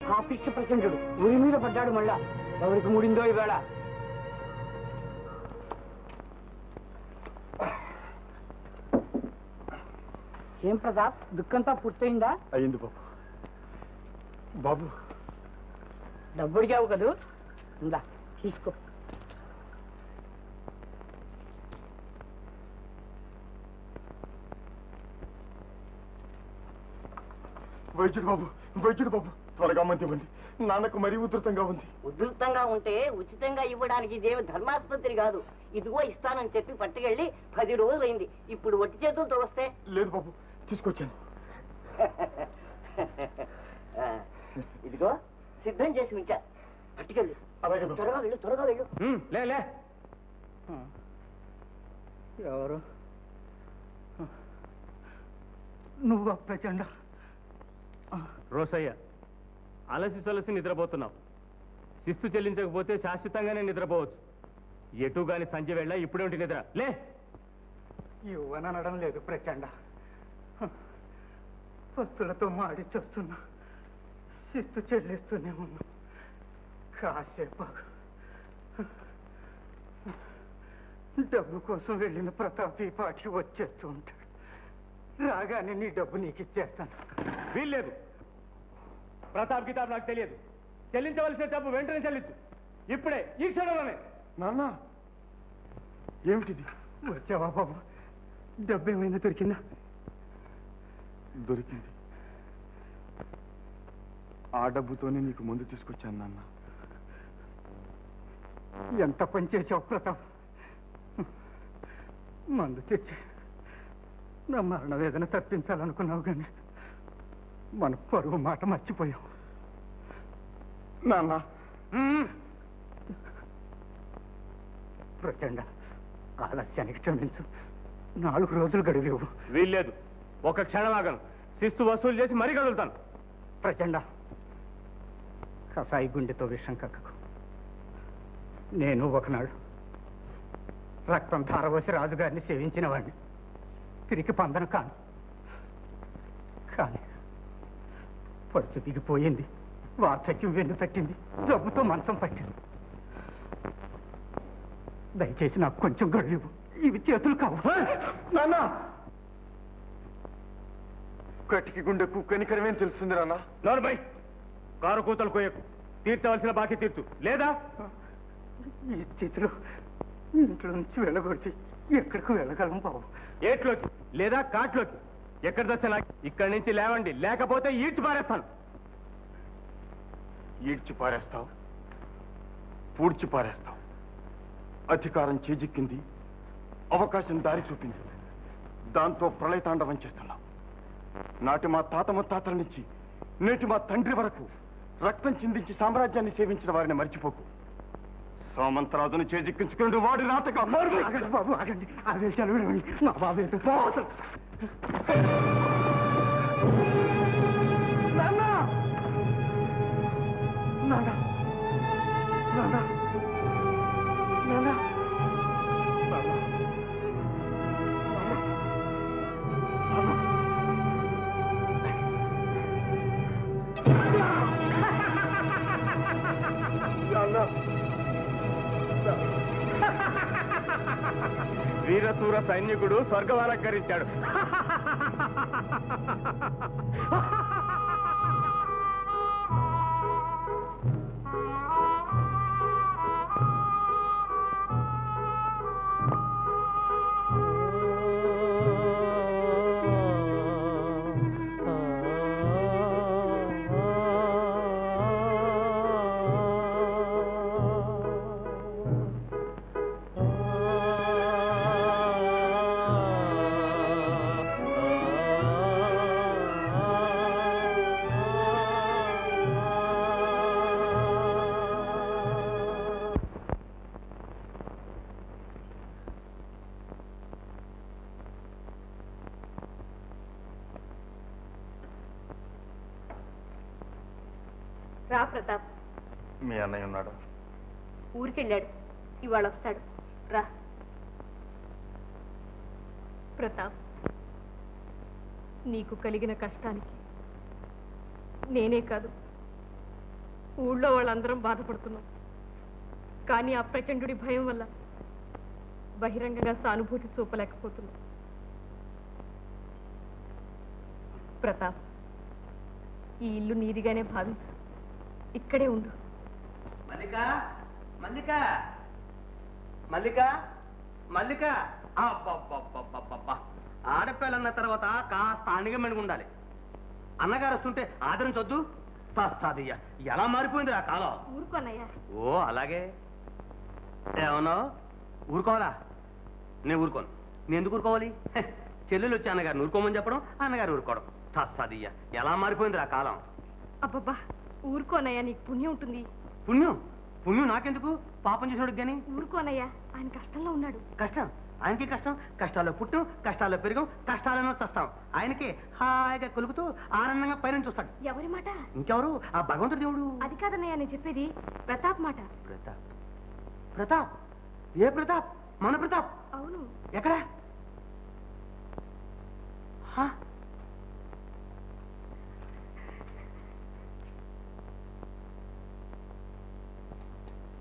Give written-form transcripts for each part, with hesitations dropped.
పాపిష్టి ప్రచండు ఊరి మీద పడ్డాడు. మళ్ళా ఎవరికి ముడిందో ఈవేళ. ఏం ప్రతాప్, దుఃఖంతా పూర్తయిందా? అయింది బాబు. బాబు డబ్బు అడిగావు కదూ, ఉందా తీసుకో. వైద్యుడు బాబు, వైద్యుడు బాబు, త్వరగా మంది ఇవ్వండి. నాన్నకు మరీ ఉధృతంగా ఉంది. ఉధృతంగా ఉంటే ఉచితంగా ఇవ్వడానికి ఇదేమి ధర్మాసుపత్రి కాదు. ఇదిగో ఇస్తానని చెప్పి పట్టుకెళ్ళి 10 రోజులైంది. ఇప్పుడు ఒట్టి చేతులతో వస్తే? లేదు బాబు, తీసుకొచ్చాను. ఇదిగో సిద్ధం చేసి ఉంచా, పట్టుకెళ్ళి. అలాగే త్వరగా వెళ్ళు, త్వరగా వెళ్ళు. లే ఎవరు నువ్వు? ప్రచండ రోసయ్య, అలసి సొలసి నిద్రపోతున్నావు. శిస్తు చెల్లించకపోతే శాశ్వతంగానే నిద్రపోవచ్చు. ఎటుగాని సంజయ్ వెళ్ళా ఇప్పుడేంటి నిద్ర? లే. ఇవ్వనడం లేదు ప్రచండ. వస్తువులతో మాడి చూస్తున్నా, శిస్తు చెల్లిస్తూనే ఉన్నా. కాసేపు డబ్బు కోసం వెళ్ళిన ప్రతాప్ ఈ పాటి వచ్చేస్తూ ఉంటాడు. రాగానే నీ డబ్బు నీకు ఇచ్చేస్తాను. వీల్లేదు. ప్రతాప్ గితాబ్ నాకు తెలియదు. చెల్లించవలసిన డబ్బు వెంటనే చెల్లించు. ఇప్పుడే, ఈ క్షణంలోనే. నాన్న ఏమిటిది? వచ్చావా బాబు? డబ్బు ఏమైనా దొరికిందా? దొరికింది. ఆ డబ్బుతోనే నీకు ముందు తీసుకొచ్చాను నాన్న. ఎంత పని చేసావు ప్రతాప్. మందు తెచ్చి నా మరణ వేదన తప్పించాలనుకున్నావు, కానీ మన పరువు మాట మర్చిపోయావు నాన్న. ప్రచండ, ఆలస్యానికి క్షమించు. 4 రోజులు గడివేవు. వీల్లేదు. ఒక క్షణం ఆగను. శిస్తు వసూలు చేసి మరీ కదులుతాను. ప్రచండ, కసాయి గుండెతో విషం కక్కకు. నేను ఒకనాడు రక్తం ధారవోసి రాజుగారిని సేవించిన వాడిని. తిరిగి పందన కాను. కానీ పరుచు దిగిపోయింది, వార్ధక్యం వెన్ను తట్టింది, జబ్బుతో మంచం పట్టింది. దయచేసి నాకు కొంచెం గడువు. ఇవి చేతులు కావు. నాన్న, కటికి గుండెకు కనికరమేం తెలుస్తుంది నాన్న. నోరుబై. కారు కూతలు కోయకు. తీర్చవలసిన బాకీ తీర్చు, లేదా ఈ స్థితిలో ఇంట్లో నుంచి వెళ్ళగొడితే ఎక్కడికి వెళ్ళగలం బాబు? ఏట్లోకి లేదా కాట్లోకి. ఎక్కడ దచ్చ నాకు. ఇక్కడి నుంచి లేవండి, లేకపోతే ఈడ్చి పారేస్తాను. ఈడ్చి పారేస్తావు, పూడ్చి పారేస్తావు. అధికారం చేజిక్కింది, అవకాశం దారి చూపింది. దాంతో ప్రళయతాండవం చేస్తున్నావు. నాటి మా తాత ముత్తాతల నుంచి నేటి మా తండ్రి వరకు రక్తం చిందించి సామ్రాజ్యాన్ని సేవించిన వారిని మర్చిపోకు. సామంతరాజును చేజిక్కించుకుని వాడి రాతగా. ఆగండి బాబు, ఆగండి. ఆ విషయాలు వినండి. మా బాబు నాన్న, నాన్న, నాన్న, నాన్న, వీరసూర సైనికుడు స్వర్గవాలకరించాడు. రా ప్రతాప్. మీ అన్నయ్య ఉన్నాడు? ఊరికెళ్ళాడు, ఇవాళ వస్తాడు. రా ప్రతాప్, నీకు కలిగిన కష్టానికి నేనే కాదు ఊళ్ళో వాళ్ళందరం బాధపడుతున్నాం. కానీ ఆ ప్రచండుడి భయం వల్ల బహిరంగంగా సానుభూతి చూపలేకపోతున్నాం. ప్రతాప్, ఈ ఇల్లు నీదిగానే భావించు. ఇక్కడే ఉండు. మల్లిక మల్లిక మల్లిక మల్లిక ఆడపిల్లన్న తర్వాత కాస్త అణిగమెణిగి ఉండాలి. అన్నగారు వస్తుంటే ఆదరించొద్దు. తస్సాదియ్య, ఎలా మారిపోయింది ఆ కాలం. ఊరుకోనయ్యా. ఓ అలాగే ఏమన్నా ఊరుకోవాలా? నేను ఊరుకోను. నేను ఎందుకు ఊరుకోవాలి? చెల్లెలు వచ్చి అన్నగారిని ఊరుకోమని చెప్పడం, అన్నగారు ఊరుకోవడం. తస్సాదియ్య, ఎలా మారిపోయింది ఆ కాలం. అబ్బబ్బా, ఊరుకోనయ్యా, నీకు పుణ్యం ఉంటుంది. పుణ్యం పుణ్యం నాకెందుకు? పాపం చేసినోడు కానీ. ఊరుకోనయ్యా, ఆయన కష్టంలో ఉన్నాడు. కష్టం ఆయనకి కష్టం. కష్టాల్లో పుట్టాం, కష్టాల్లో పెరిగాం, కష్టాలను చస్తాం. ఆయనకి హాయిగా కొలుకుతూ ఆనందంగా పైన చూస్తాడు. ఎవరి మాట? ఇంకెవరు? ఆ భగవంతుడు దేవుడు. అది కాదన్నయ్యా నేను చెప్పేది, ప్రతాప్ మాట. ప్రతాప్ ప్రతాప్? ఏ ప్రతాప్? మన ప్రతాప్? అవును. ఎక్కడ?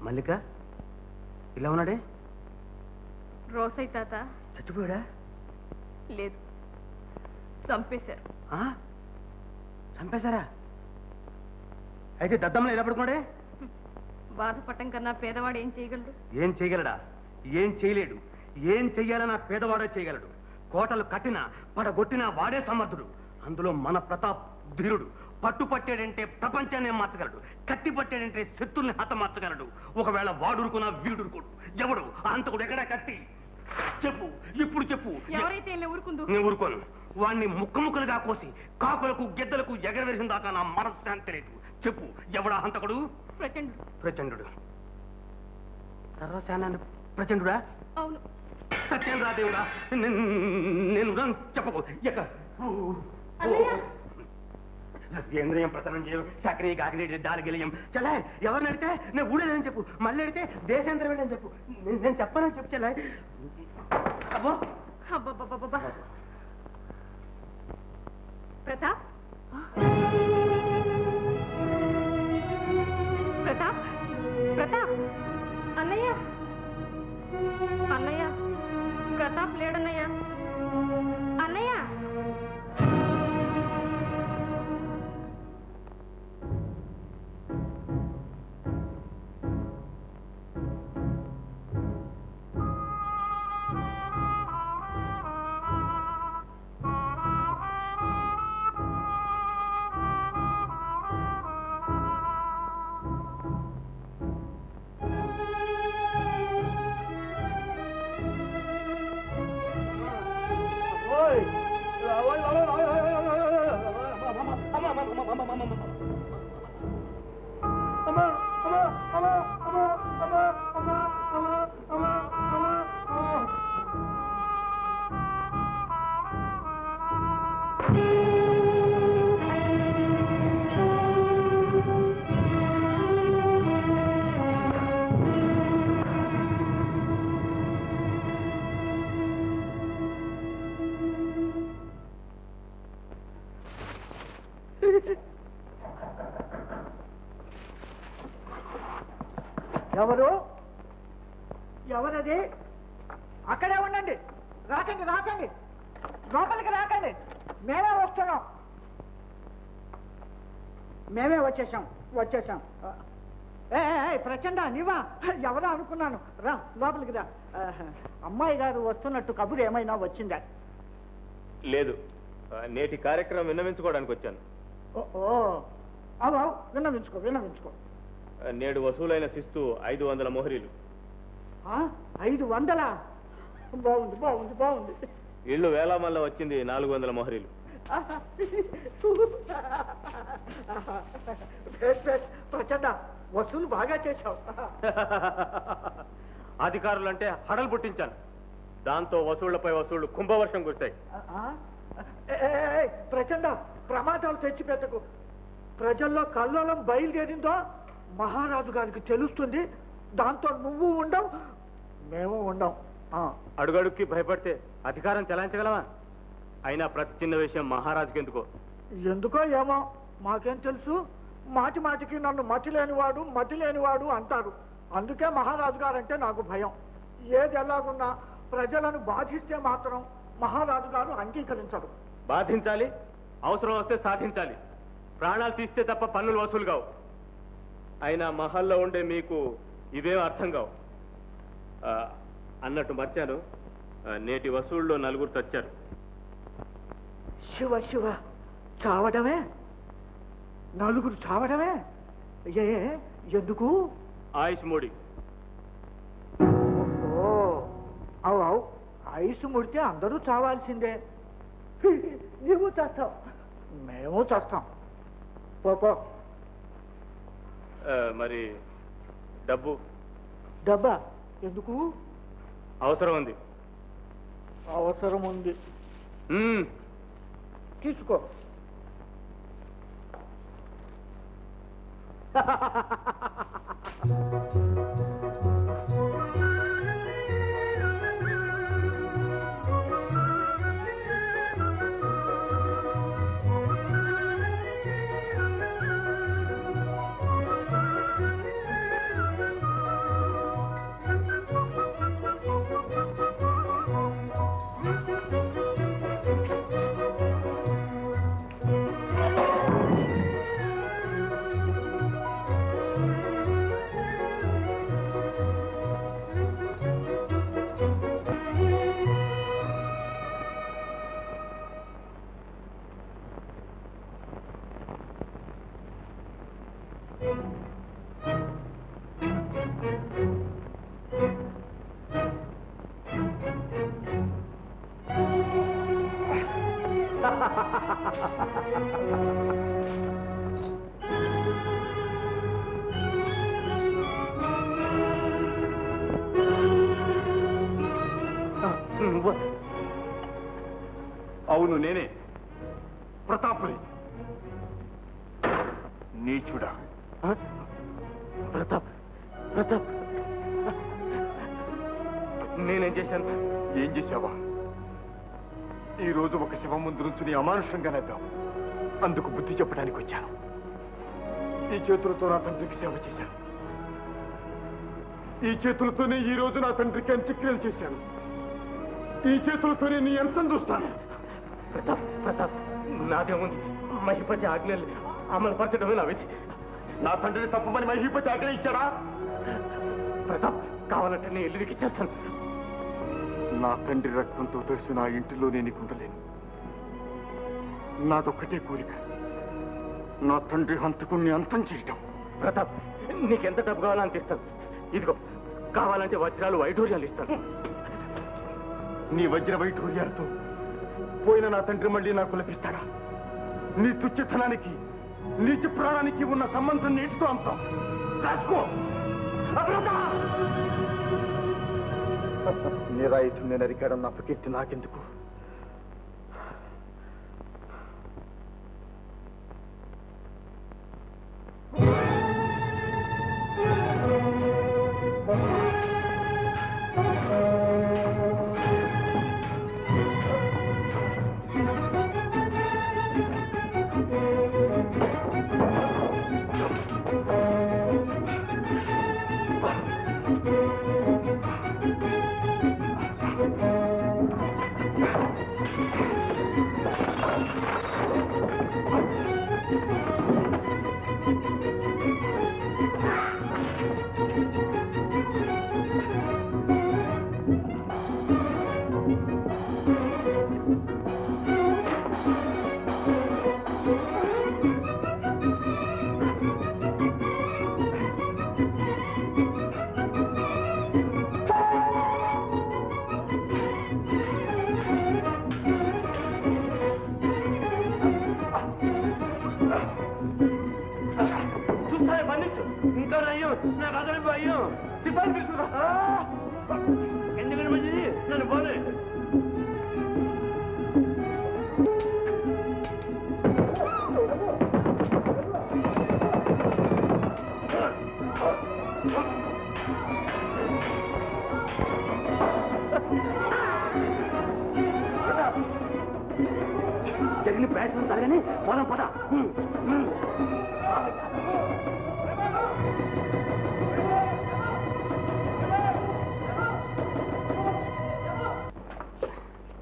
మల్లిక ఇలా ఉన్నాడే? రోసయ్య తాత చచ్చిపోయాడా? లేదు, చంపేశారు. చంపేశారా? అయితే దద్దమ్మలో ఎలా పడుకున్నాడే? బాధపడటం కన్నా పేదవాడు ఏం చేయగలడు? ఏం చేయగలడా? ఏం చేయలేడు. ఏం చెయ్యాలన్నా పేదవాడే చేయగలడు. కోటలు కట్టినా పడగొట్టినా వాడే సమర్థుడు. అందులో మన ప్రతాప్ ధీరుడు. పట్టుపట్టాడంటే ప్రపంచాన్ని మార్చగలడు. కత్తి పట్టాడంటే శత్రుల్ని హతమార్చగలడు. ఒకవేళ వాడురుకున్నా వీడురుకోడు. ఎవడు అంతకుడు? ఎక్కడా కత్తి? చెప్పు, ఇప్పుడు చెప్పు. ఎవరైతే ఊరుకుందు. నేను ఊరుకోను. వాణ్ణి ముక్కముక్కలుగా కోసి కాకులకు గెద్దలకు ఎగరవేసిన దాకా నా మనశ్శాంతి లేదు. చెప్పు, ఎవడా హంతకుడు? ప్రచండు. ప్రచండు. సర్వసేనాన్ని ప్రచండుడా? అవును. సత్యం రా దేవుడా, నేను చెప్పకు. ఇంద్రియం ప్రసన్నం చేయం, చక్రీ కాకినీ దాలిగిలియం. చలా, ఎవరిని అడితే నేను ఊడేదని చెప్పు. మళ్ళీ అడితే దేశాంతరం వెళ్ళని చెప్పు. నేను చెప్పనని చెప్పు. చలా. అబ్బో అబ్బబ్బబ్బబ్బా. ప్రతాప్, ప్రతాప్, ప్రతాప్, అన్నయ్య, అన్నయ్య, ప్రతాప్ లేడన్నయ్య. అన్నయ్య, ఎవరు? ఎవరది? అక్కడే ఉండండి. రాకండి, రాకండి, లోపలికి రాకండి. మేమే వస్తున్నాం. మేమే వచ్చేసాం. ప్రచండ, నీవా? ఎవరో అనుకున్నాను. రా, లోపలికి రా. అమ్మాయి గారు వస్తున్నట్టు కబురు ఏమైనా వచ్చిందా? లేదు, నేటి కార్యక్రమం విన్నవించుకోవడానికి వచ్చాను. అవు విన్నవించుకో. నేడు వసూలైన శిస్తు 500 మొహరీలు. 500? బాగుంది. ఇల్లు వేలామల్ల వచ్చింది 400 మొహరీలు. ప్రచండ, వసూలు బాగా చేశావు. అధికారులంటే హడలు పుట్టించాను. దాంతో వసూళ్లపై వసూళ్లు కుంభవర్షం కురిశాయి. ప్రచండ, ప్రమాదాలు తెచ్చిపెట్టకు. ప్రజల్లో కల్లోలం బయలుదేరిందో మహారాజు గారికి తెలుస్తుంది. దాంతో నువ్వు ఉండవు, మేము ఉండం. అడుగడుక్కి భయపడితే అధికారం చెలాయించగలవా? అయినా ప్రతి చిన్న విషయం మహారాజుకి ఎందుకో ఏమో మాకేం తెలుసు. మాటి మాటికి నన్ను మతి లేనివాడు అంటారు. అందుకే మహారాజు గారంటే నాకు భయం. ఏది ఎలాగున్నా ప్రజలను బాధిస్తే మాత్రం మహారాజు గారు అంగీకరించరు. బాధించాలి, అవసరం వస్తే సాధించాలి. ప్రాణాలు తీస్తే తప్ప పన్నులు వసూలు కావు. అయినా మహల్లో ఉండే మీకు ఇవేం అర్థం కావు. అన్నట్టు మర్చాను, నేటి వసూళ్ళలో 4 చచ్చారు. శివ శివ, చావడమే? 4 చావడమే? ఎందుకు? ఆయుష్ మూడి. ఓ అవు ఆయుష్ ముడితే అందరూ చావాల్సిందే. నీవు చేస్తావు, మేము చేస్తాం. పో. మరి డబ్బు? డబ్బా ఎందుకు? అవసరం ఉంది. అవసరం ఉంది, తీసుకో. అవును, నేనే ప్రతాపుని. నీచుడా. ప్రతాప్, నేనేం చేశాను? ఏం చేశావా? ఈ రోజు ఒక శవం ముందు నుంచుని అమానుషంగా నవ్వావు. అందుకు బుద్ధి చెప్పడానికి వచ్చాను. ఈ చేతులతో నా తండ్రికి సేవ చేశాను. ఈ చేతులతోనే ఈ రోజు నా తండ్రికి అంత్యక్రియలు చేశాను. ఈ చేతులతోనే నీ అంతం చూస్తాను. ప్రతాప్, నాదేముంది? మహిపతి ఆజ్ఞలు అమలు పరచడమే నా విధి. నా తండ్రిని తప్పమని మహీపతి ఆజ్ఞ ఇచ్చాడా? ప్రతాప్, కావాలంటే నేను ఇల్లుకి ఇచ్చేస్తాను. నా తండ్రి రక్తంతో తెలిసి నా ఇంటిలో నేను ఉండలేను. నాదొక్కటే కోరిక, నా తండ్రి హంతకుణ్ణి అంతం చేయటం. ప్రతాప్, నీకెంత డబ్బు కావాలో అంత ఇస్తాను. ఇదిగో, కావాలంటే వజ్రాలు వైఢూర్యాలు ఇస్తాను. నీ వజ్ర వైఢూర్యాలతో పోయిన నా తండ్రి మళ్ళీ నాకు లభిస్తాడా? నీ తుచ్చతనానికి, నీచ ప్రాణానికి ఉన్న సంబంధం నీటితో అంతాం. రాసుకో. నిరాయుధుణ్ణి నరికాడన్న అపకీర్తి నాకెందుకు? ఎందుకంటే మంచిది, నన్ను పోలే. జరిగిన ప్రయత్నం జరగని పోదాం పద.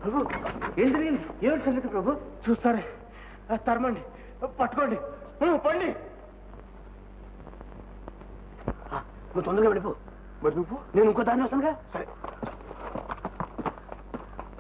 ప్రభు ఏం జరిగింది? ఏమిటి సంగతి ప్రభు? చూస్తారే, తరమండి, పట్టుకోండి, పండి. నువ్వు తొందరగా వెళ్ళిపో. మరి నువ్వు? నేను ఇంకో దాన్ని వస్తానుగా. సరే.